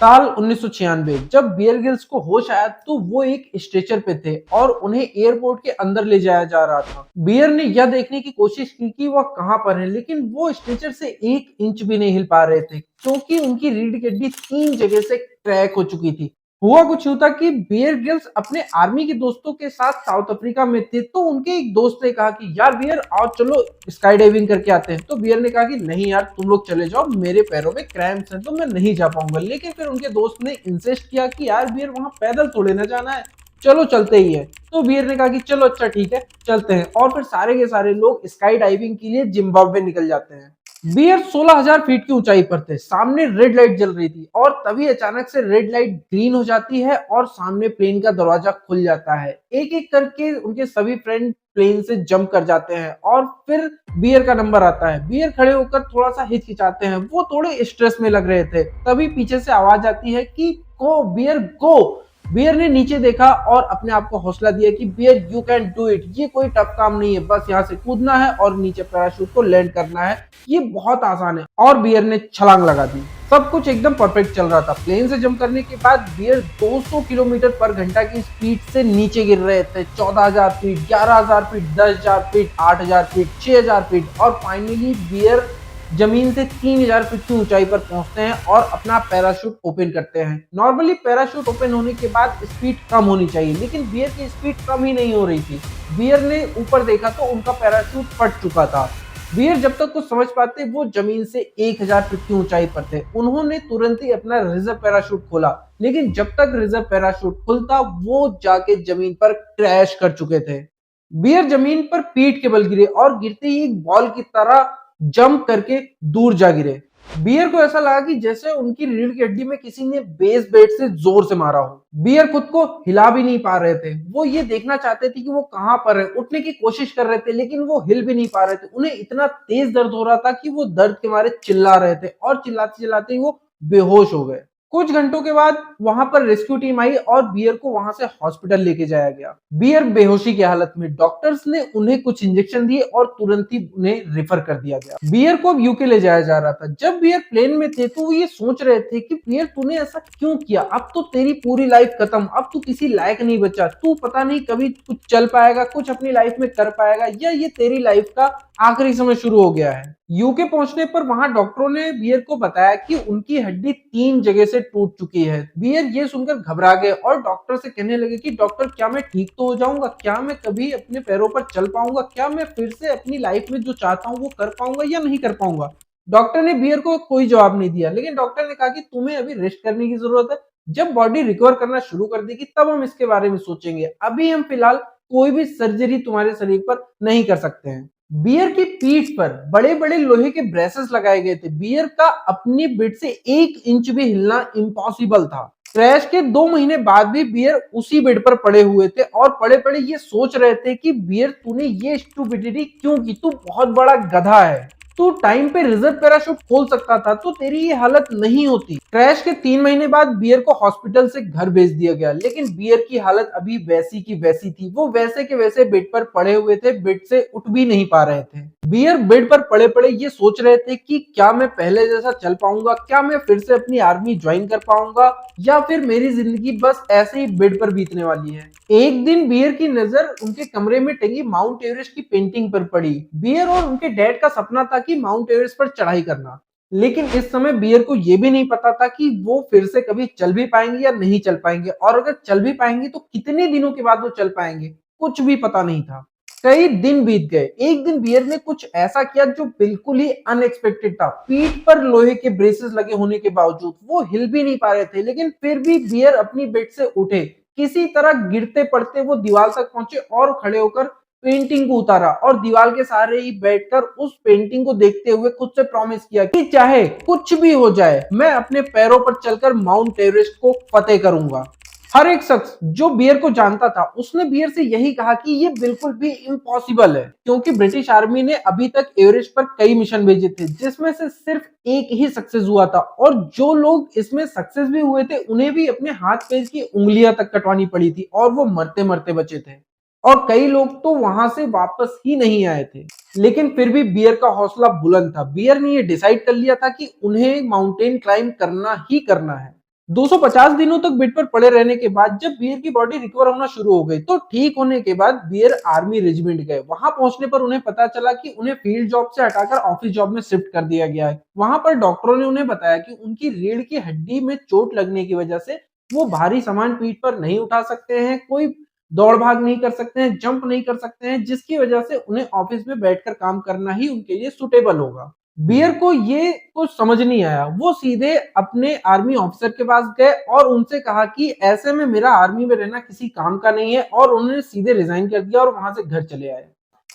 साल 1996 जब Bear Grylls को होश आया तो वो एक स्ट्रेचर पे थे और उन्हें एयरपोर्ट के अंदर ले जाया जा रहा था। बियर ने यह देखने की कोशिश की कि वह कहां पर है, लेकिन वो स्ट्रेचर से 1 इंच भी नहीं हिल पा रहे थे क्योंकि उनकी रीढ़ की हड्डी 3 जगह से क्रैक हो चुकी थी। हुआ कुछ यूं था कि बियर ग्रिल्स अपने आर्मी के दोस्तों के साथ साउथ अफ्रीका में थे, तो उनके एक दोस्त ने कहा कि यार बियर आओ चलो स्काई डाइविंग करके आते हैं। तो बियर ने कहा कि नहीं यार तुम लोग चले जाओ, मेरे पैरों में क्रैम्प्स हैं तो मैं नहीं जा पाऊंगा। लेकिन फिर उनके दोस्त ने इंसिस्ट किया कि यार बियर वहां पैदल थोड़े ना जाना है, चलो चलते ही है। तो बियर ने कहा कि चलो अच्छा ठीक है चलते हैं, और फिर सारे के सारे लोग स्काई डाइविंग के लिए जिम्बाब्वे निकल जाते हैं। बियर 16,000 फीट की ऊंचाई पर थे, सामने रेड लाइट जल रही थी और तभी अचानक से रेड लाइट ग्रीन हो जाती है और सामने प्लेन का दरवाजा खुल जाता है। एक एक करके उनके सभी फ्रेंड प्लेन से जंप कर जाते हैं और फिर बियर का नंबर आता है। बियर खड़े होकर थोड़ा सा हिचकिचाते हैं, वो थोड़े स्ट्रेस में लग रहे थे। तभी पीछे से आवाज आती है कि गो बियर गो। बियर ने नीचे देखा और अपने आप को हौसला दिया कि bear you can do it, ये कोई टफ काम नहीं है, बस यहाँ से कूदना है और नीचे पैराशूट को लैंड करना है, ये बहुत आसान है। और बियर ने छलांग लगा दी। सब कुछ एकदम परफेक्ट चल रहा था। प्लेन से जंप करने के बाद बियर 200 किलोमीटर पर घंटा की स्पीड से नीचे गिर रहे थे। 14,000 feet, 11,000 feet, 10,000 feet, 8,000 feet, 6,000 feet और फाइनली बियर जमीन से 3,000 फीट की ऊंचाई पर पहुंचते हैं और अपना पैराशूट ओपन करते हैं। नॉर्मली पैराशूट ओपन होने के बाद स्पीड कम होनी चाहिए, लेकिन बियर की स्पीड कम ही नहीं हो रही थी। बियर ने ऊपर देखा तो उनका पैराशूट फट चुका था। बियर जब तक कुछ समझ पाते वो जमीन से 1,000 फीट की ऊंचाई पर थे। उन्होंने तुरंत ही अपना रिजर्व पैराशूट खोला, लेकिन जब तक रिजर्व पैराशूट खुलता वो जाके जमीन पर क्रैश कर चुके थे। बियर जमीन पर पीठ के बल गिरे और गिरते ही एक बॉल की तरह जंप करके दूर जा गिरे। बियर को ऐसा लगा कि जैसे उनकी रीढ़ की हड्डी में किसी ने बेस बैट से जोर से मारा हो। बियर खुद को हिला भी नहीं पा रहे थे। वो ये देखना चाहते थे कि वो कहां पर है, उठने की कोशिश कर रहे थे लेकिन वो हिल भी नहीं पा रहे थे। उन्हें इतना तेज दर्द हो रहा था कि वो दर्द के मारे चिल्ला रहे थे और चिल्लाते चिल्लाते ही वो बेहोश हो गए। कुछ घंटों के बाद वहां पर रेस्क्यू टीम आई और बियर को वहां से हॉस्पिटल लेके जाया गया। बियर बेहोशी की हालत में, डॉक्टर्स ने उन्हें कुछ इंजेक्शन दिए और तुरंत ही उन्हें रेफर कर दिया गया। बियर को अब यूके ले जाया जा रहा था। जब बियर प्लेन में थे तो वो ये सोच रहे थे कि बियर तूने ऐसा क्यों किया, अब तो तेरी पूरी लाइफ खत्म, अब तू किसी लायक नहीं बचा, तू पता नहीं कभी कुछ चल पाएगा, कुछ अपनी लाइफ में कर पाएगा, या ये तेरी लाइफ का आखिरी समय शुरू हो गया है। यूके पहुंचने पर वहां डॉक्टरों ने बियर को बताया कि उनकी हड्डी 3 जगह से टूट चुकी है। बियर ये सुनकर घबरा गए और डॉक्टर से कहने लगे कि डॉक्टर क्या मैं ठीक तो हो जाऊंगा, क्या मैं कभी अपने पैरों पर चल पाऊंगा, क्या मैं फिर से अपनी लाइफ में जो चाहता हूँ वो कर पाऊंगा या नहीं कर पाऊंगा। डॉक्टर ने बियर को कोई जवाब नहीं दिया, लेकिन डॉक्टर ने कहा कि तुम्हें अभी रेस्ट करने की जरूरत है, जब बॉडी रिकवर करना शुरू कर देगी तब हम इसके बारे में सोचेंगे, अभी हम फिलहाल कोई भी सर्जरी तुम्हारे शरीर पर नहीं कर सकते हैं। बियर की पीठ पर बड़े बड़े लोहे के ब्रेसेस लगाए गए थे। बियर का अपनी बेड से 1 इंच भी हिलना इम्पॉसिबल था। क्रैश के 2 महीने बाद भी बियर उसी बेड पर पड़े हुए थे और पड़े पड़े ये सोच रहे थे कि बियर तूने ये स्टूपिडिटी क्यों की, तू बहुत बड़ा गधा है, तू टाइम पे रिजर्व पैराशूट खोल सकता था तो तेरी ये हालत नहीं होती। क्रैश के 3 महीने बाद बियर को हॉस्पिटल से घर भेज दिया गया, लेकिन बियर की हालत अभी वैसी की वैसी थी। वो वैसे के वैसे बेड पर पड़े हुए थे, बेड से उठ भी नहीं पा रहे थे। बियर बेड पर पड़े पड़े ये सोच रहे थे कि क्या मैं पहले जैसा चल पाऊंगा, क्या मैं फिर से अपनी आर्मी ज्वाइन कर पाऊंगा, या फिर मेरी जिंदगी बस ऐसे ही बेड पर बीतने वाली है। एक दिन बियर की नजर उनके कमरे में टंगी माउंट एवरेस्ट की पेंटिंग पर पड़ी। बियर और उनके डैड का सपना था कि माउंट एवरेस्ट पर चढ़ाई करना, लेकिन इस समय बियर को यह भी नहीं पता था कि वो फिर से कभी चल भी पाएंगे या नहीं चल पाएंगे, और अगर चल भी पाएंगे तो कितने दिनों के बाद वो चल पाएंगे, कुछ भी पता नहीं था। कई दिन बीत गए। एक दिन बियर ने कुछ ऐसा किया जो बिल्कुल ही अनएक्सपेक्टेड था। पीठ पर लोहे के ब्रेसेस लगे होने के बावजूद वो हिल भी नहीं पा रहे थे, लेकिन फिर भी बियर अपनी बेड से उठे। किसी तरह गिरते पड़ते वो दीवार तक पहुंचे और खड़े होकर पेंटिंग को उतारा और दीवार के सहारे ही बैठकर उस पेंटिंग को देखते हुए खुद से प्रॉमिस किया कि चाहे कुछ भी हो जाए मैं अपने पैरों पर चलकर माउंट एवरेस्ट को फतेह करूंगा। हर एक शख्स जो बियर को जानता था उसने बियर से यही कहा कि ये बिल्कुल भी इम्पॉसिबल है, क्योंकि ब्रिटिश आर्मी ने अभी तक एवरेस्ट पर कई मिशन भेजे थे जिसमें से सिर्फ एक ही सक्सेस हुआ था, और जो लोग इसमें सक्सेस भी हुए थे उन्हें भी अपने हाथ पैर की उंगलियां तक कटवानी पड़ी थी और वो मरते मरते बचे थे, और कई लोग तो वहां से वापस ही नहीं आए थे। लेकिन फिर भी बियर का हौसला बुलंद था। बियर ने ये डिसाइड कर लिया था कि उन्हें माउंटेन क्लाइंब करना ही करना है। 250 दिनों तक बेड पर पड़े रहने के बाद जब बियर की बॉडी रिकवर होना शुरू हो गई तो ठीक होने के बाद बियर आर्मी रेजिमेंट गए। वहां पहुंचने पर उन्हें पता चला कि उन्हें फील्ड जॉब से हटाकर ऑफिस जॉब में शिफ्ट कर दिया गया है। वहां पर डॉक्टरों ने उन्हें बताया कि उनकी रीढ़ की हड्डी में चोट लगने की वजह से वो भारी सामान पीठ पर नहीं उठा सकते हैं, कोई दौड़ भाग नहीं कर सकते हैं, जंप नहीं कर सकते हैं, जिसकी वजह से उन्हें ऑफिस में बैठकर काम करना ही उनके लिए सुटेबल होगा। बियर को ये कुछ समझ नहीं आया। वो सीधे अपने आर्मी ऑफिसर के पास गए और उनसे कहा कि ऐसे में मेरा आर्मी में रहना किसी काम का नहीं है, और उन्होंने सीधे रिजाइन कर दिया और वहां से घर चले आए।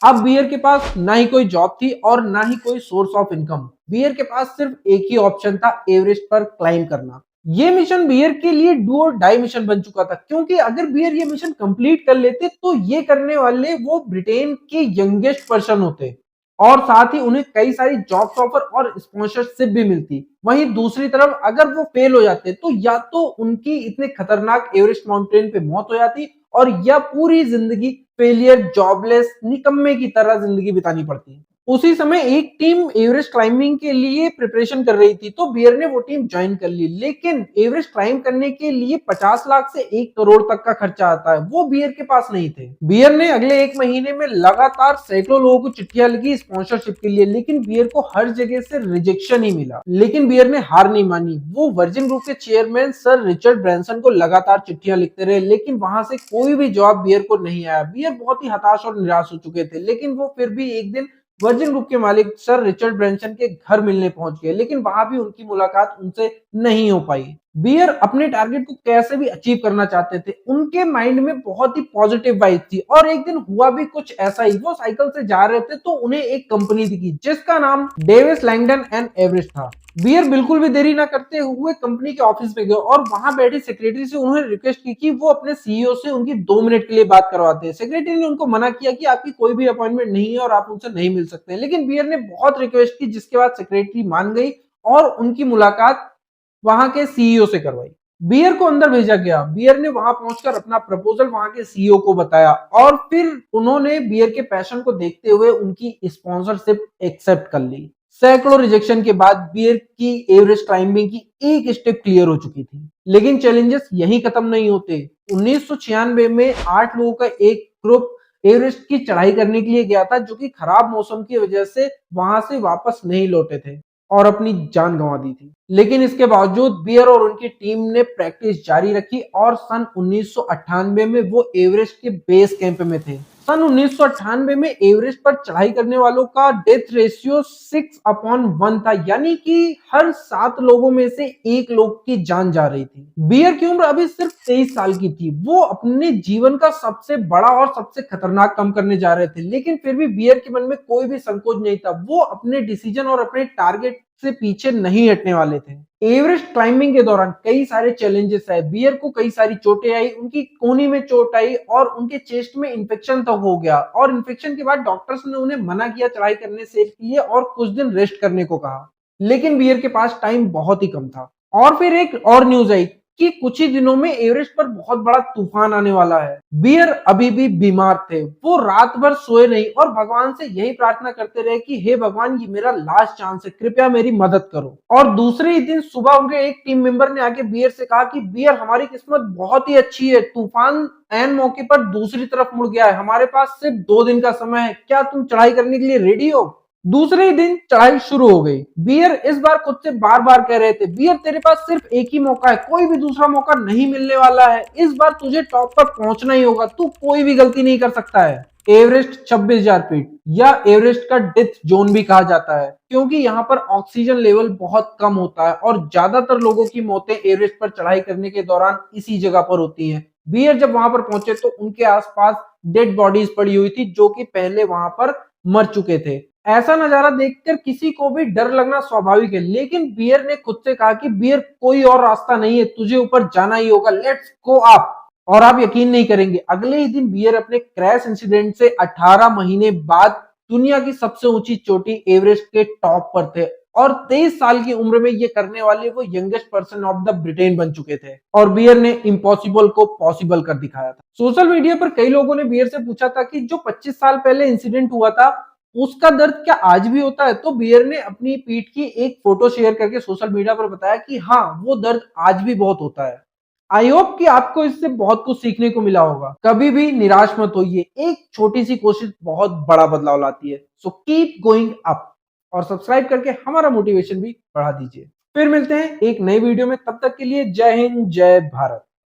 अब बियर के पास ना ही कोई जॉब थी और ना ही कोई सोर्स ऑफ इनकम। बियर के पास सिर्फ एक ही ऑप्शन था, एवरेस्ट पर क्लाइम करना। ये मिशन बियर के लिए डू और डाई मिशन बन चुका था, क्योंकि अगर बियर ये मिशन कंप्लीट कर लेते तो ये करने वाले वो ब्रिटेन के यंगेस्ट पर्सन होते और साथ ही उन्हें कई सारी जॉब्स ऑफर और स्पॉन्सरशिप भी मिलती। वहीं दूसरी तरफ अगर वो फेल हो जाते तो या तो उनकी इतने खतरनाक एवरेस्ट माउंटेन पे मौत हो जाती और या पूरी जिंदगी फेलियर, जॉबलेस, निकम्मे की तरह जिंदगी बितानी पड़ती। उसी समय एक टीम एवरेस्ट क्लाइंबिंग के लिए प्रिपरेशन कर रही थी, तो बियर ने वो टीम ज्वाइन कर ली। लेकिन एवरेस्ट क्लाइंब करने के लिए 50 लाख से 1 करोड़ तक का खर्चा आता है, वो बियर के पास नहीं थे। बियर ने अगले 1 महीने में लगातार सैकड़ों लोगों को चिट्ठियां लिखी स्पॉन्सरशिप के लिए, लेकिन बियर को हर जगह से रिजेक्शन ही मिला। लेकिन बियर ने हार नहीं मानी। वो वर्जिन ग्रुप के चेयरमैन सर रिचर्ड ब्रैंसन को लगातार चिट्ठियां लिखते रहे, लेकिन वहां से कोई भी जवाब बियर को नहीं आया। बियर बहुत ही हताश और निराश हो चुके थे, लेकिन वो फिर भी एक दिन वर्जिन ग्रुप के मालिक सर रिचर्ड ब्रैंसन के घर मिलने पहुंच गए, लेकिन वहां भी उनकी मुलाकात उनसे नहीं हो पाई। बियर अपने टारगेट को कैसे भी अचीव करना चाहते थे। उनके माइंड में बहुत ही पॉजिटिव वाइब थी और एक दिन हुआ भी कुछ ऐसा ही। वो साइकिल से जा रहे थे तो उन्हें एक कंपनी दिखी जिसका नाम डेविस लैंगडन एंड एवरेस्ट था। बियर बिल्कुल भी देरी ना करते हुए कंपनी के ऑफिस में गए और वहां बैठी सेक्रेटरी से उन्होंने रिक्वेस्ट की कि वो अपने सीईओ से उनकी 2 मिनट के लिए बात करवाते हैं। सेक्रेटरी ने उनको मना किया कि आपकी कोई भी अपॉइंटमेंट नहीं है और आप उनसे नहीं मिल सकते, लेकिन बियर ने बहुत रिक्वेस्ट की, जिसके बाद सेक्रेटरी मान गई और उनकी मुलाकात वहां के सीईओ से करवाई। बियर को अंदर भेजा गया। बियर ने वहां पहुंचकर अपना प्रपोजल वहां के सीईओ को बताया और फिर उन्होंने बियर के पैशन को देखते हुए उनकी स्पॉन्सरशिप एक्सेप्ट कर ली। सैकड़ों रिजेक्शन के बाद बियर की एवरेस्ट क्लाइंबिंग की एक स्टेप क्लियर हो चुकी थी। लेकिन चैलेंजेस यहीं खत्म नहीं होते। 1996 में 8 लोगों का एक ग्रुप एवरेस्ट की चढ़ाई करने के लिए गया था, जो कि खराब मौसम की वजह से वहां से वापस नहीं लौटे थे और अपनी जान गंवा दी थी। लेकिन इसके बावजूद बियर और उनकी टीम ने प्रैक्टिस जारी रखी और सन 1998 में वो एवरेस्ट के बेस कैंप में थे। सन 1998 में एवरेस्ट पर चढ़ाई करने वालों का डेथ रेशियो 6/1 था, यानी कि हर 7 लोगों में से 1 लोग की जान जा रही थी। बियर की उम्र अभी सिर्फ 23 साल की थी। वो अपने जीवन का सबसे बड़ा और सबसे खतरनाक काम करने जा रहे थे, लेकिन फिर भी बियर के मन में कोई भी संकोच नहीं था। वो अपने डिसीजन और अपने टारगेट से पीछे नहीं हटने वाले थे। एवरेस्ट क्लाइंबिंग के दौरान कई सारे चैलेंजेस आए। बियर को कई सारी चोटें आई, उनकी कोहनी में चोट आई और उनके चेस्ट में इन्फेक्शन तक हो गया, और इन्फेक्शन के बाद डॉक्टर्स ने उन्हें मना किया चढ़ाई करने से लिए और कुछ दिन रेस्ट करने को कहा। लेकिन बियर के पास टाइम बहुत ही कम था। और फिर एक और न्यूज आई कि कुछ ही दिनों में एवरेस्ट पर बहुत बड़ा तूफान आने वाला है। बियर अभी भी बीमार थे। वो रात भर सोए नहीं और भगवान से यही प्रार्थना करते रहे कि हे भगवान, ये मेरा लास्ट चांस है, कृपया मेरी मदद करो। और दूसरे ही दिन सुबह उनके एक टीम मेंबर ने आके बियर से कहा कि बियर, हमारी किस्मत बहुत ही अच्छी है, तूफान ऐन मौके पर दूसरी तरफ मुड़ गया है, हमारे पास सिर्फ 2 दिन का समय है, क्या तुम चढ़ाई करने के लिए रेडी हो? दूसरे ही दिन चढ़ाई शुरू हो गई। बियर इस बार खुद से बार बार कह रहे थे, बियर तेरे पास सिर्फ एक ही मौका है, कोई भी दूसरा मौका नहीं मिलने वाला है, इस बार तुझे टॉप पर पहुंचना ही होगा, तू कोई भी गलती नहीं कर सकता है। एवरेस्ट 26,000 फीट या एवरेस्ट का डेथ जोन भी कहा जाता है, क्योंकि यहाँ पर ऑक्सीजन लेवल बहुत कम होता है और ज्यादातर लोगों की मौतें एवरेस्ट पर चढ़ाई करने के दौरान इसी जगह पर होती हैं। बियर जब वहां पर पहुंचे तो उनके आसपास डेड बॉडीज पड़ी हुई थी, जो कि पहले वहां पर मर चुके थे। ऐसा नजारा देखकर किसी को भी डर लगना स्वाभाविक है, लेकिन बियर ने खुद से कहा कि बियर, कोई और रास्ता नहीं है, तुझे ऊपर जाना ही होगा, लेट्स गो अप। और आप यकीन नहीं करेंगे, अगले ही दिन बियर अपने क्रैश इंसिडेंट से 18 महीने बाद दुनिया की सबसे ऊंची चोटी एवरेस्ट के टॉप पर थे और 23 साल की उम्र में ये करने वाले वो youngest person of the Britain बन चुके थे। और बियर ने इम्पॉसिबल को पॉसिबल कर दिखाया था। सोशल मीडिया पर कई लोगों ने बियर से पूछा था कि जो 25 साल पहले इंसिडेंट हुआ था उसका दर्द क्या आज भी होता है? तो बियर ने अपनी पीठ की एक फोटो शेयर करके सोशल मीडिया पर बताया कि हाँ, वो दर्द आज भी बहुत होता है। आई होप कि आपको इससे बहुत कुछ सीखने को मिला होगा। कभी भी निराश मत होइए, एक छोटी सी कोशिश बहुत बड़ा बदलाव लाती है। सो कीप गोइंग अप और सब्सक्राइब करके हमारा मोटिवेशन भी बढ़ा दीजिए। फिर मिलते हैं एक नई वीडियो में, तब तक के लिए जय हिंद, जय भारत।